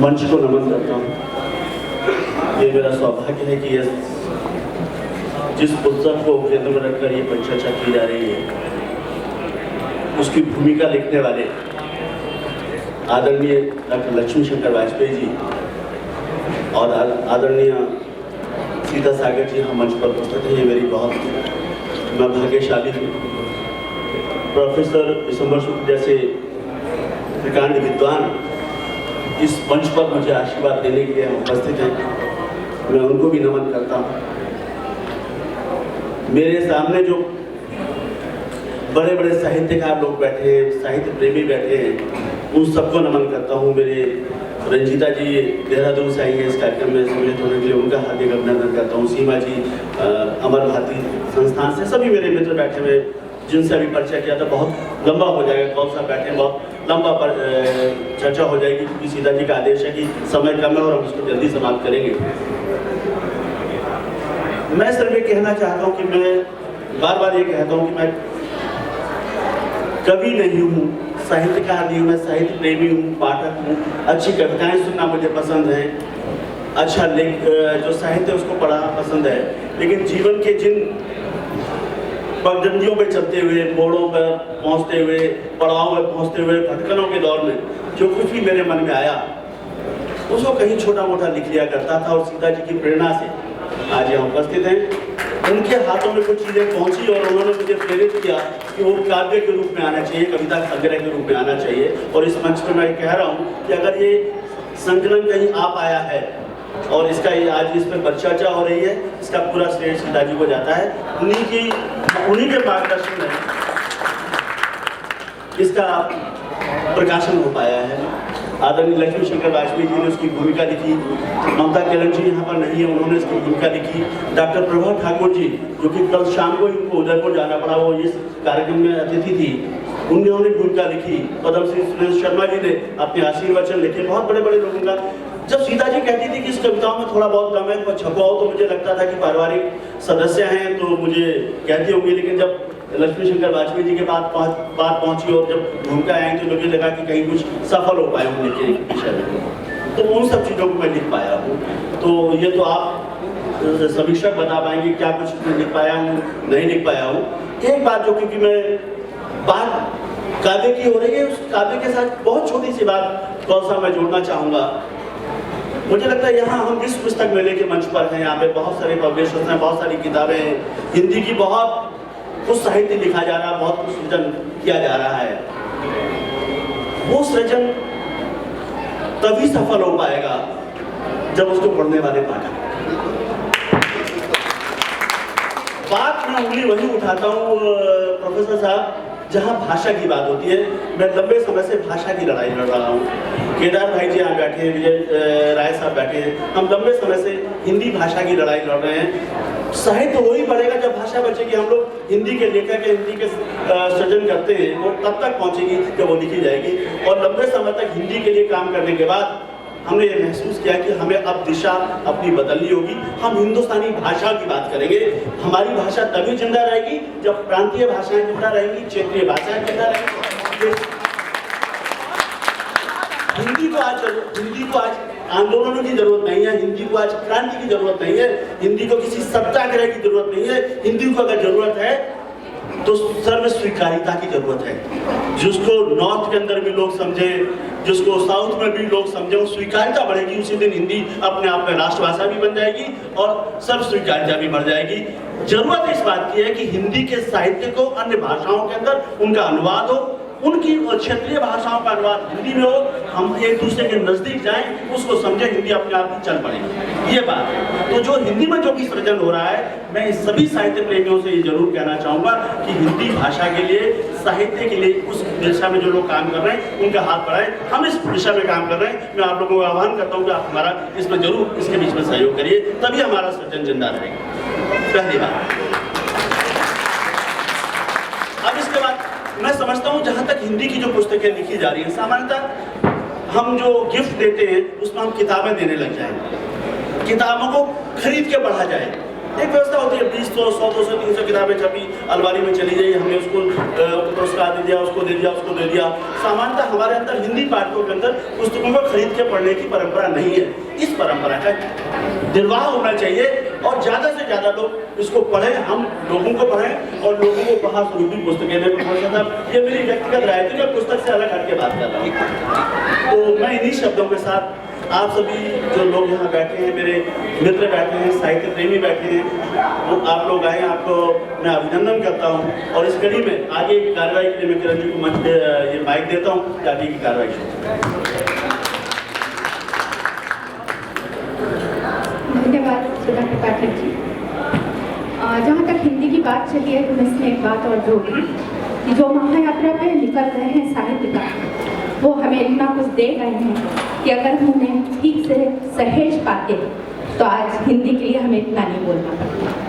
मंच को नमन करता हूँ। ये मेरा सौभाग्य है कि जिस पुस्तक को केंद्र में रखकर ये परिचर्चा की जा रही है उसकी भूमिका लिखने वाले आदरणीय डॉक्टर लक्ष्मी शंकर वाजपेयी जी और आदरणीय सीता सागर जी हम मंच पर उपस्थित हैं। ये मेरी बहुत मैं भाग्यशाली हूँ। प्रोफेसर विशंबर शुक्ल जैसे प्रकांड विद्वान इस मंच पर मुझे आशीर्वाद देने के लिए उपस्थित हैं। मैं उनको भी नमन करता हूँ। मेरे सामने जो बड़े बड़े साहित्यकार लोग बैठे हैं, साहित्य प्रेमी बैठे हैं, उन सबको नमन करता हूँ। मेरे रंजीता जी देहरादून से आई हैं इस कार्यक्रम में सम्मिलित होने के लिए, उनका हार्दिक अभिनंदन करता हूँ। सीमा जी अमर भारती संस्थान से, सभी मेरे मित्र बैठे हुए जिनसे अभी परिचय किया था। बहुत लंबा हो जाएगा, कौन सा बैठे हैं, बहुत लंबा पर चर्चा हो जाएगी क्योंकि सीता जी का आदेश है कि समय कम है और हम उसको जल्दी समाप्त करेंगे। मैं सिर्फ ये कहना चाहता हूँ कि मैं बार बार ये कहता हूँ कि मैं कवि नहीं हूँ, साहित्यकार नहीं हूँ, मैं साहित्य प्रेमी हूँ, पाठक हूँ। अच्छी कविताएं सुनना मुझे पसंद है, अच्छा जो साहित्य उसको पढ़ना पसंद है। लेकिन जीवन के जिन पगडंडियों पर चलते हुए, मोड़ों पर पहुँचते हुए, पड़ावों पर पहुँचते हुए, भटकनों के दौर में जो कुछ भी मेरे मन में आया उसको कहीं छोटा मोटा लिख लिया करता था। और सीता जी की प्रेरणा से आज यहाँ उपस्थित हैं। उनके हाथों में कुछ चीज़ें पहुँची और उन्होंने मुझे प्रेरित किया कि वो काव्य के रूप में आना चाहिए, कविता संग्रह के रूप में आना चाहिए। और इस मंच पर मैं कह रहा हूँ कि अगर ये संकलन कहीं आ पाया है और इसका ये आज इस पर परिचर्चा हो रही है, इसका पूरा श्रेय सीता जी को जाता है। उन्हीं के मार्गदर्शन में इसका प्रकाशन हो पाया है। आदरणीय लक्ष्मी शंकर वाजपेयी जी ने उसकी भूमिका लिखी, ममता केलन जी यहाँ पर नहीं है, उन्होंने इसकी भूमिका लिखी। डॉक्टर प्रभा ठाकुर जी जो कि कल शाम को इनको उदयपुर जाना पड़ा, वो इस कार्यक्रम में अतिथि थी, उन्होंने भूमिका लिखी। पद्मश्री सुरेश शर्मा जी ने अपने आशीर्वचन लिखे। बहुत बड़े बड़े लोगों का जब सीता जी कहती थी कि इस कविताओं में थोड़ा बहुत दम है तो छपवाओ, तो मुझे लगता था कि पारिवारिक सदस्य हैं तो मुझे कहती होंगी। लेकिन जब लक्ष्मी शंकर वाजपेयी जी के बात पहुंची और जब भूमिका आई तो मुझे लगा कि कहीं कुछ सफल हो पाए होने के विषय में, तो उन सब चीज़ों को मैं लिख पाया हूँ। तो ये तो आप समीक्षक बता पाएंगे क्या कुछ लिख पाया हूँ, नहीं लिख पाया हूँ। एक बात जो क्योंकि मैं बात काव्य की हो रही है, उस काव्य के साथ बहुत छोटी सी बात कौन सा मैं जोड़ना चाहूँगा। मुझे लगता है यहाँ हम जिस पुस्तक मेले के मंच पर हैं, यहाँ पे बहुत सारे पब्लिशर्स हैं, बहुत सारी किताबें हैं, हिंदी की बहुत कुछ साहित्य लिखा जा रहा है, बहुत कुछ सृजन किया जा रहा है। वो सृजन तभी सफल हो पाएगा जब उसको पढ़ने वाले पाठक। बात मैं उंगली वही उठाता हूँ प्रोफेसर साहब जहाँ भाषा की बात होती है। मैं लंबे समय से भाषा की लड़ाई लड़ रहा हूँ। केदार भाई जी यहाँ बैठे हैं, विजय राय साहब बैठे हैं, हम लंबे समय से हिंदी भाषा की लड़ाई लड़ रहे हैं। साहित्य वही बढ़ेगा जब भाषा बचेगी। हम लोग हिंदी के लेखक के हिंदी के सृजन करते हैं, वो तब तक पहुँचेगी जब वो लिखी जाएगी। और लंबे समय तक हिंदी के लिए काम करने के बाद हमने ये महसूस किया कि हमें अब दिशा अपनी बदलनी होगी। हम हिंदुस्तानी भाषा की बात करेंगे। हमारी भाषा तभी जिंदा रहेगी जब प्रांतीय भाषाएं जिंदा रहेंगी, क्षेत्रीय भाषाएं जिंदा रहेंगी। हिंदी को आज आंदोलनों की जरूरत नहीं है, हिंदी को आज क्रांति की जरूरत नहीं है, हिंदी को किसी सत्याग्रह की जरूरत नहीं है। हिंदी को अगर जरूरत है तो सर्व स्वीकारिता की जरूरत है। जिसको नॉर्थ के अंदर भी लोग समझे, जिसको साउथ में भी लोग समझे, वो स्वीकारिता बढ़ेगी। उसी दिन हिंदी अपने आप में राष्ट्रभाषा भी बन जाएगी और सर्व स्वीकारिता भी बढ़ जाएगी। जरूरत इस बात की है कि हिंदी के साहित्य को अन्य भाषाओं के अंदर उनका अनुवाद हो, उनकी क्षेत्रीय भाषाओं का अनुवाद हिंदी में हो, हम एक दूसरे के नजदीक जाएं, उसको समझें, हिंदी अपने आप ही चल पड़ेगी। ये बात है। तो जो हिंदी में जो भी सृजन हो रहा है, मैं इस सभी साहित्य प्रेमियों से ये जरूर कहना चाहूँगा कि हिंदी भाषा के लिए, साहित्य के लिए उस दिशा में जो लोग काम कर रहे हैं उनका हाथ बढ़ाएं। हम इस दिशा में काम कर रहे हैं। मैं आप लोगों को आह्वान करता हूँ कि आप हमारा इसमें जरूर इसके बीच में सहयोग करिए, तभी हमारा सृजन जिंदा रहेगा। पहली बात। अब इसके बाद मैं समझता हूँ जहाँ तक हिंदी की जो पुस्तकें लिखी जा रही हैं, सामान्यतः हम जो गिफ्ट देते हैं उसमें हम किताबें देने लग जाएंगे, किताबों को खरीद के पढ़ा जाए। एक व्यवस्था होती है, 20, 100, 200, 300 किताबें छपी, अलमारी में चली गई, हमने उसको पुरस्कार दे दिया, उसको दे दिया, उसको दे दिया। सामान्यतः हमारे अंदर हिंदी पाठकों के अंदर पुस्तकों को खरीद के पढ़ने की परंपरा नहीं है। इस परंपरा का निर्वाह होना चाहिए और ज़्यादा से ज़्यादा लोग इसको पढ़ें, हम लोगों को पढ़ें और लोगों को उपहारस्वरूपी पुस्तकें दें। ये मेरी व्यक्तिगत राय थी, मैं पुस्तक से अलग हट के बात कर रहा हूँ। तो मैं इन्हीं शब्दों के साथ आप सभी जो लोग यहाँ बैठे हैं, मेरे मित्र बैठे हैं, साहित्य प्रेमी बैठे हैं, वो आप लोग आए, आपको मैं अभिनंदन करता हूँ। और इस कड़ी में आगे की कार्रवाई के लिए मैं किरण जी को मंच ये माइक देता हूँ कि आगे की कार्रवाई शुरू। धन्यवाद डॉक्टर पाठक जी। जहाँ तक हिंदी की बात चली है तो मैं इसमें एक बात और जोड़ी कि जो महायात्रा पे निकल रहे हैं साहित्यकार, वो हमें इतना कुछ दे रहे हैं कि अगर हम उन्हें ठीक से सहेज पाते तो आज हिंदी के लिए हमें इतना नहीं बोलना पड़ता।